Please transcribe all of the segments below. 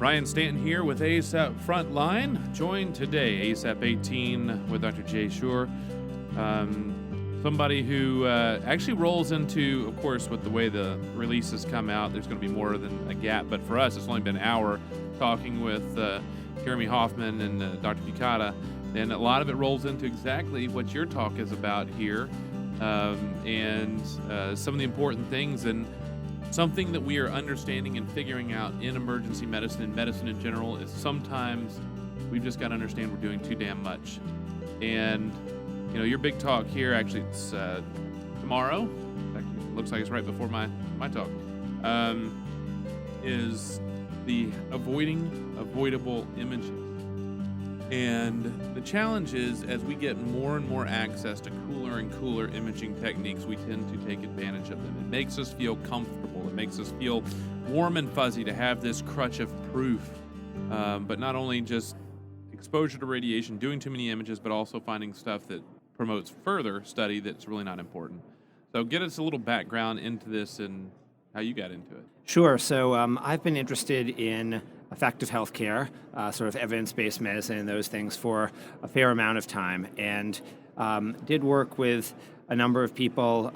Ryan Stanton here with ACEP Frontline, joined today, ACEP18 with Dr. Jay Schuur, somebody who actually rolls into, of course, with the way the releases come out, there's going to be more than a gap, but for us, it's only been an hour talking with Jeremy Hoffman and Dr. Bucata, and a lot of it rolls into exactly what your talk is about here, and some of the important things, and something that we are understanding and figuring out in emergency medicine and medicine in general is sometimes we've just got to understand we're doing too damn much. And, you know, your big talk here, actually, it's tomorrow. Actually, it looks like it's right before my talk, is the avoidable imaging. And the challenge is, as we get more and more access to cooler and cooler imaging techniques, we tend to take advantage of them. It makes us feel comfortable. It makes us feel warm and fuzzy to have this crutch of proof. But not only just exposure to radiation, doing too many images, but also finding stuff that promotes further study that's really not important. So get us a little background into this and how you got into it. Sure. So I've been interested in effective healthcare, sort of evidence-based medicine and those things for a fair amount of time, and did work with a number of people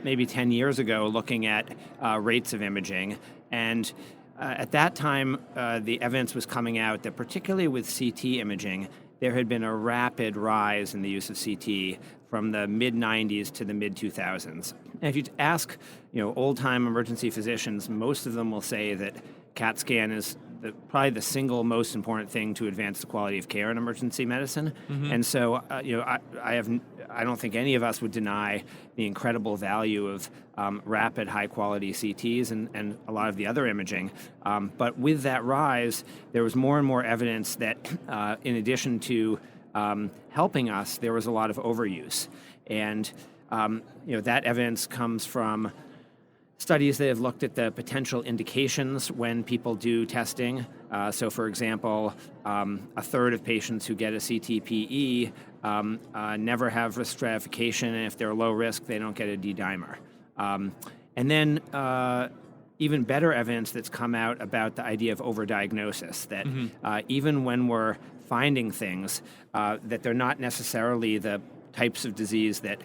maybe 10 years ago looking at rates of imaging. And at that time, the evidence was coming out that particularly with CT imaging, there had been a rapid rise in the use of CT from the mid-90s to the mid-2000s. And if you ask, old-time emergency physicians, most of them will say that CAT scan is probably the single most important thing to advance the quality of care in emergency medicine. Mm-hmm. And so, I don't think any of us would deny the incredible value of rapid, high-quality CTs and a lot of the other imaging. But with that rise, there was more and more evidence that, in addition to helping us, there was a lot of overuse. And that evidence comes from studies that have looked at the potential indications when people do testing. So, for example, a third of patients who get a CTPE never have risk stratification, and if they're low risk, they don't get a D-dimer. And then even better evidence that's come out about the idea of overdiagnosis, that even when we're finding things, that they're not necessarily the types of disease that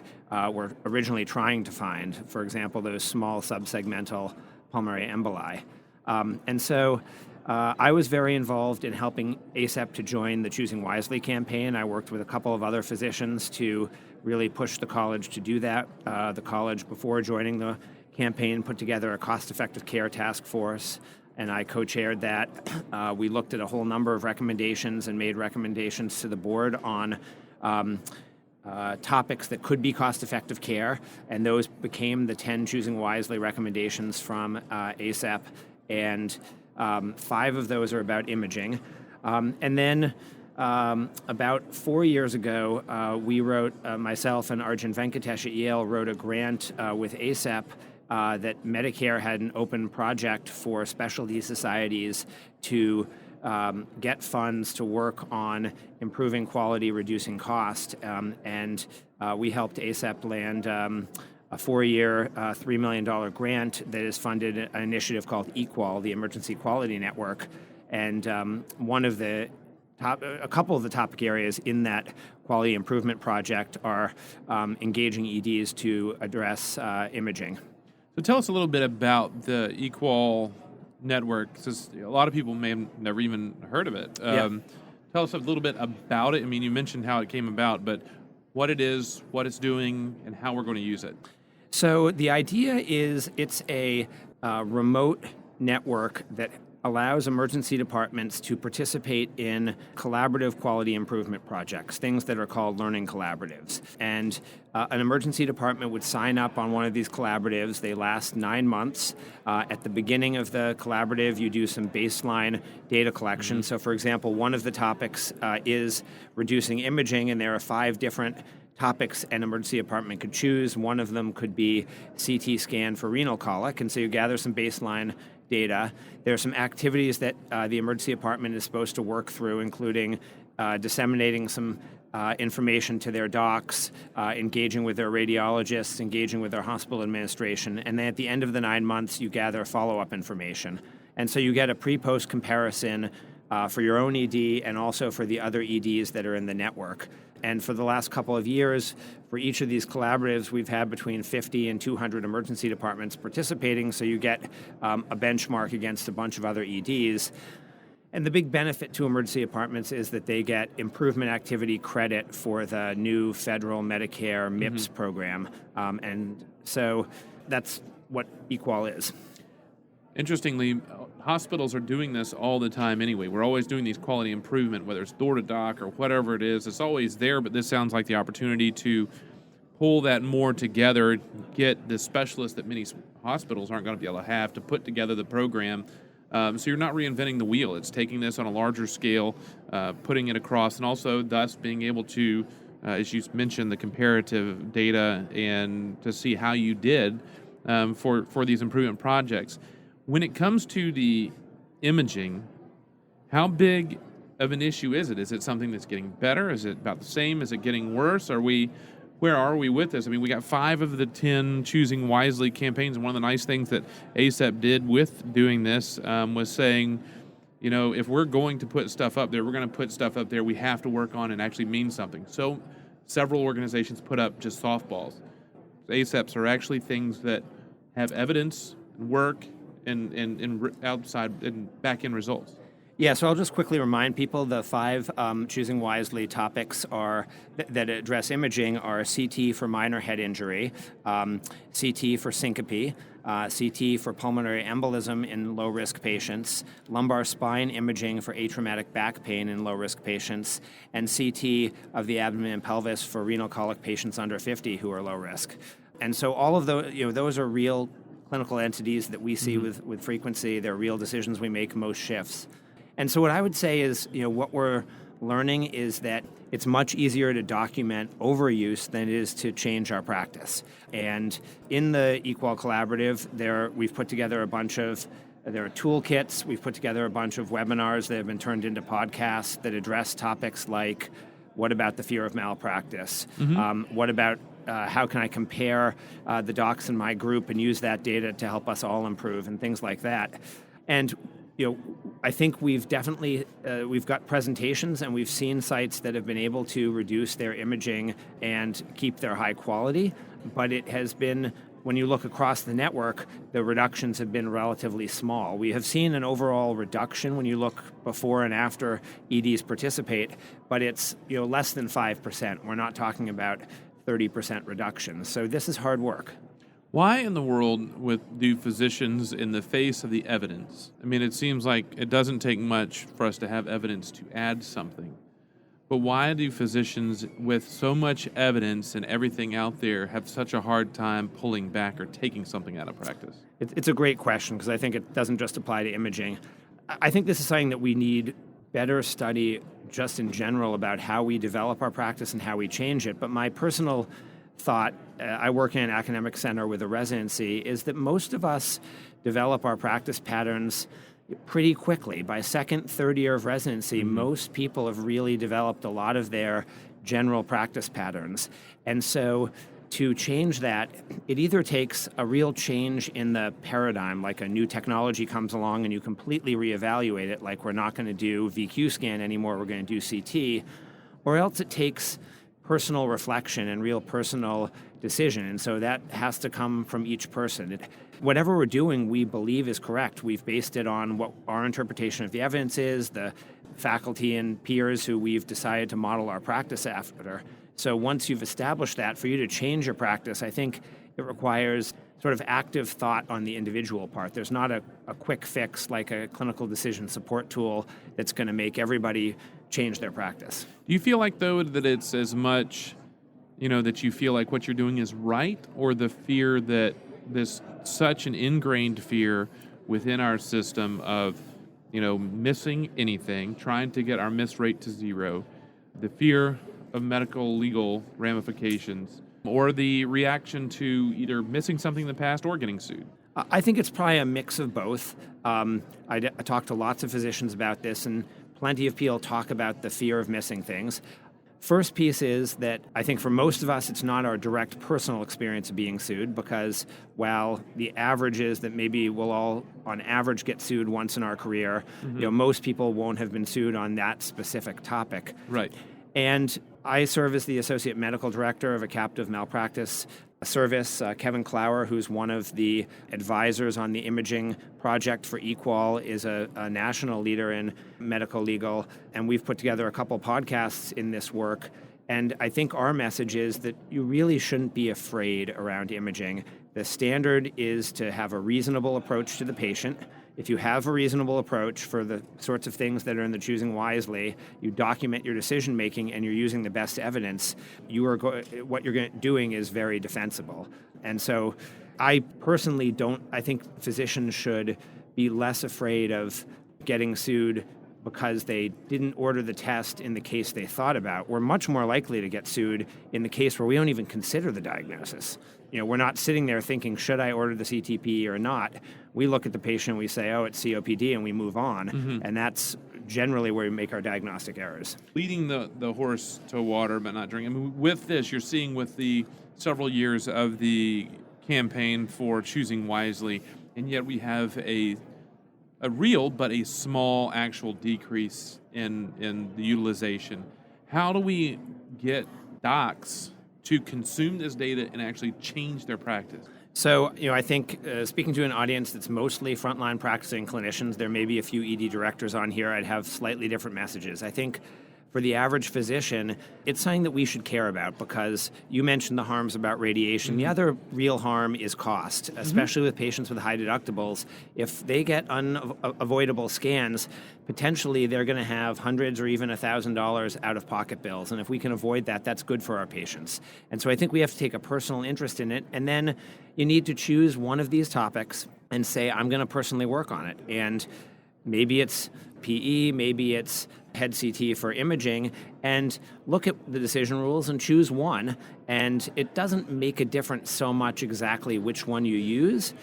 we're originally trying to find. For example, those small subsegmental pulmonary emboli. And so I was very involved in helping ACEP to join the Choosing Wisely campaign. I worked with a couple of other physicians to really push the college to do that. The college, before joining the campaign, put together a cost-effective care task force, and I co-chaired that. We looked at a whole number of recommendations and made recommendations to the board on topics that could be cost-effective care, and those became the 10 Choosing Wisely recommendations from ACEP, and 5 of those are about imaging. And then about 4 years ago, we wrote, myself and Arjun Venkatesh at Yale wrote a grant with ACEP that Medicare had an open project for specialty societies to get funds to work on improving quality, reducing cost, and we helped ACEP land a 4-year, $3 million grant that has funded an initiative called EQUAL, the Emergency Quality Network, and a couple of the topic areas in that quality improvement project are engaging EDs to address imaging. So tell us a little bit about the EQUAL network, because a lot of people may have never even heard of it. Tell us a little bit about it. I mean, you mentioned how it came about, but what it is, what it's doing, and how we're going to use it. So the idea is it's a remote network that allows emergency departments to participate in collaborative quality improvement projects, things that are called learning collaboratives. And an emergency department would sign up on one of these collaboratives. They last 9 months. At the beginning of the collaborative, you do some baseline data collection. Mm-hmm. So, for example, one of the topics is reducing imaging, and there are 5 different topics an emergency department could choose. One of them could be CT scan for renal colic, and so you gather some baseline data. There are some activities that the emergency department is supposed to work through, including disseminating some information to their docs, engaging with their radiologists, engaging with their hospital administration, and then at the end of the 9 months, you gather follow-up information. And so you get a pre-post comparison for your own ED and also for the other EDs that are in the network. And for the last couple of years, for each of these collaboratives, we've had between 50 and 200 emergency departments participating, so you get a benchmark against a bunch of other EDs. And the big benefit to emergency departments is that they get improvement activity credit for the new federal Medicare MIPS program. And so that's what Equal is. Interestingly, hospitals are doing this all the time anyway. We're always doing these quality improvement, whether it's door to doc or whatever it is. It's always there, but this sounds like the opportunity to pull that more together, get the specialists that many hospitals aren't going to be able to have to put together the program. So you're not reinventing the wheel. It's taking this on a larger scale, putting it across, and also thus being able to, as you mentioned, the comparative data and to see how you did for these improvement projects. When it comes to the imaging, how big of an issue is it? Is it something that's getting better? Is it about the same? Is it getting worse? Where are we with this? I mean, we got 5 of the 10 Choosing Wisely campaigns, and one of the nice things that ACEP did with doing this was saying, you know, if we're going to put stuff up there, we're going to put stuff up there we have to work on and actually mean something. So several organizations put up just softballs. ACEPs are actually things that have evidence and work and outside and back-end results. Yeah, so I'll just quickly remind people the 5 Choosing Wisely topics are that address imaging are CT for minor head injury, CT for syncope, CT for pulmonary embolism in low-risk patients, lumbar spine imaging for atraumatic back pain in low-risk patients, and CT of the abdomen and pelvis for renal colic patients under 50 who are low risk. And so all of those, those are real clinical entities that we see with frequency. They're real decisions we make most shifts. And so what I would say is, what we're learning is that it's much easier to document overuse than it is to change our practice. And in the Equal Collaborative, we've put together there are toolkits. We've put together a bunch of webinars that have been turned into podcasts that address topics like, what about the fear of malpractice? What about how can I compare the docs in my group and use that data to help us all improve and things like that. And I think we've definitely we've got presentations and we've seen sites that have been able to reduce their imaging and keep their high quality, but it has been, when you look across the network, the reductions have been relatively small. We have seen an overall reduction when you look before and after EDs participate, but it's less than 5%. We're not talking about 30% reduction. So this is hard work. Why in the world do physicians, in the face of the evidence, I mean, it seems like it doesn't take much for us to have evidence to add something, but why do physicians, with so much evidence and everything out there, have such a hard time pulling back or taking something out of practice? It's a great question, because I think it doesn't just apply to imaging. I think this is something that we need better study just in general about how we develop our practice and how we change it. But my personal thought, I work in an academic center with a residency, is that most of us develop our practice patterns pretty quickly. By second, third year of residency, most people have really developed a lot of their general practice patterns. And so to change that, it either takes a real change in the paradigm, like a new technology comes along and you completely reevaluate it, like we're not going to do VQ scan anymore, we're going to do CT, or else it takes personal reflection and real personal decision. And so that has to come from each person. Whatever we're doing, we believe is correct. We've based it on what our interpretation of the evidence is, the faculty and peers who we've decided to model our practice after. So once you've established that, for you to change your practice, I think it requires sort of active thought on the individual part. There's not a quick fix like a clinical decision support tool that's going to make everybody change their practice. Do you feel like, though, that it's as much, that you feel like what you're doing is right, or the fear that this such an ingrained fear within our system of, missing anything, trying to get our miss rate to zero, the fear of medical legal ramifications, or the reaction to either missing something in the past or getting sued? I think it's probably a mix of both. I talked to lots of physicians about this, and plenty of people talk about the fear of missing things. First piece is that I think for most of us, it's not our direct personal experience of being sued, because while the average is that maybe we'll all, on average, get sued once in our career, most people won't have been sued on that specific topic. Right. And I serve as the Associate Medical Director of a captive malpractice service. Kevin Clower, who's one of the advisors on the imaging project for Equal, is a national leader in medical legal, and we've put together a couple podcasts in this work. And I think our message is that you really shouldn't be afraid around imaging. The standard is to have a reasonable approach to the patient. If you have a reasonable approach for the sorts of things that are in the choosing wisely, you document your decision making and you're using the best evidence, what you're doing is very defensible. And so I personally I think physicians should be less afraid of getting sued because they didn't order the test in the case they thought about. We're much more likely to get sued in the case where we don't even consider the diagnosis. We're not sitting there thinking, should I order the CTP or not? We look at the patient, we say, oh, it's COPD, and we move on. And that's generally where we make our diagnostic errors. Leading the horse to water, but not drinking. I mean, with this, you're seeing with the several years of the campaign for choosing wisely, and yet we have a real but a small actual decrease in the utilization. How do we get docs to consume this data and actually change their practice? So, I think speaking to an audience that's mostly frontline practicing clinicians, there may be a few ED directors on here, I'd have slightly different messages. I think for the average physician, it's something that we should care about, because you mentioned the harms about radiation. The other real harm is cost, especially with patients with high deductibles. If they get unavoidable scans, potentially they're going to have hundreds or even $1,000 out-of-pocket bills. And if we can avoid that, that's good for our patients. And so I think we have to take a personal interest in it. And then you need to choose one of these topics and say, I'm going to personally work on it. And maybe it's PE, maybe it's head CT for imaging, and look at the decision rules and choose one. And it doesn't make a difference so much exactly which one you use,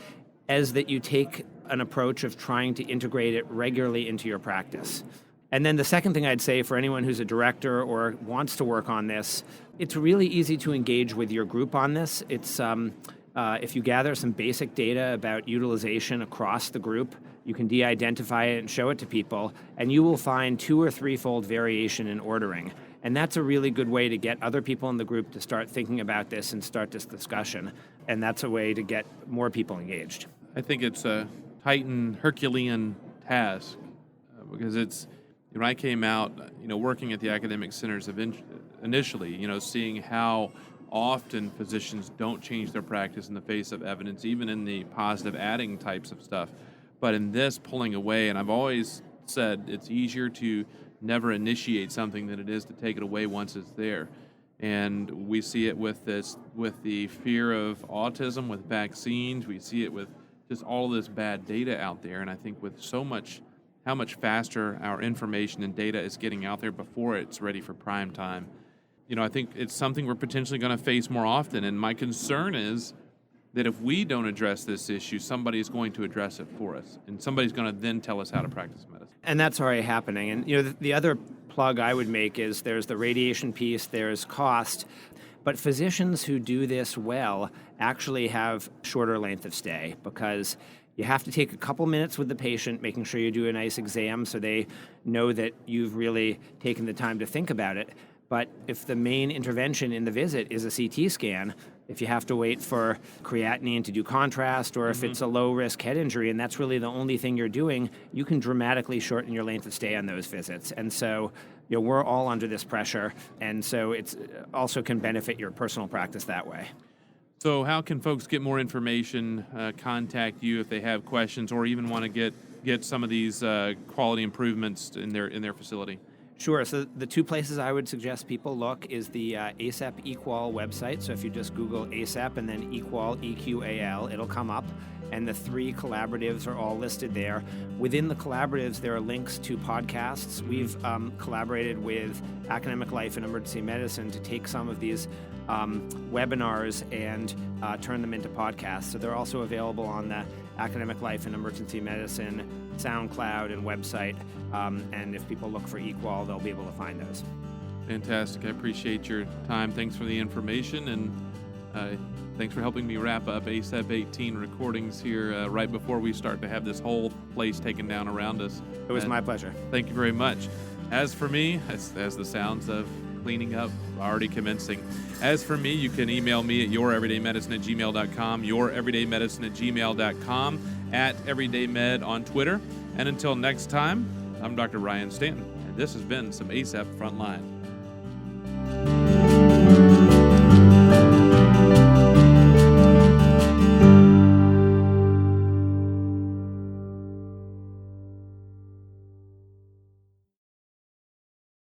as that you take an approach of trying to integrate it regularly into your practice. And then the second thing I'd say for anyone who's a director or wants to work on this, it's really easy to engage with your group on this. It's if you gather some basic data about utilization across the group, you can de-identify it and show it to people, and you will find 2- or 3-fold variation in ordering. And that's a really good way to get other people in the group to start thinking about this and start this discussion. And that's a way to get more people engaged. I think it's a Titan Herculean task because it's, when I came out, working at the academic centers initially, seeing how often physicians don't change their practice in the face of evidence, even in the positive adding types of stuff. But in this, pulling away, and I've always said it's easier to never initiate something than it is to take it away once it's there. And we see it with the fear of autism, with vaccines. We see it with just all this bad data out there. And I think with how much faster our information and data is getting out there before it's ready for prime time, I think it's something we're potentially going to face more often. And my concern is that if we don't address this issue, somebody's going to address it for us, and somebody's going to then tell us how to practice medicine. And that's already happening. And the other plug I would make is there's the radiation piece, there's cost, but physicians who do this well actually have shorter length of stay, because you have to take a couple minutes with the patient, making sure you do a nice exam so they know that you've really taken the time to think about it. But if the main intervention in the visit is a CT scan, if you have to wait for creatinine to do contrast, or if it's a low-risk head injury and that's really the only thing you're doing, you can dramatically shorten your length of stay on those visits. And so we're all under this pressure, and so it's also can benefit your personal practice that way. So how can folks get more information, contact you if they have questions, or even want to get some of these quality improvements in their facility? Sure. So the two places I would suggest people look is the ACEP Equal website. So if you just Google ACEP and then Equal, EQAL, it'll come up. And the 3 collaboratives are all listed there. Within the collaboratives, there are links to podcasts. We've collaborated with Academic Life and Emergency Medicine to take some of these webinars and turn them into podcasts. So they're also available on the Academic Life and Emergency Medicine SoundCloud and website. And if people look for Equal, they'll be able to find those. Fantastic. I appreciate your time. Thanks for the information, and thanks for helping me wrap up ACEP18 recordings here right before we start to have this whole place taken down around us. It was my pleasure. Thank you very much. As for me, as the sounds of cleaning up already commencing. As for me, you can email me at youreverydaymedicine@gmail.com, youreverydaymedicine@gmail.com, @everydaymed on Twitter. And until next time, I'm Dr. Ryan Stanton, and this has been some ACEP Frontline.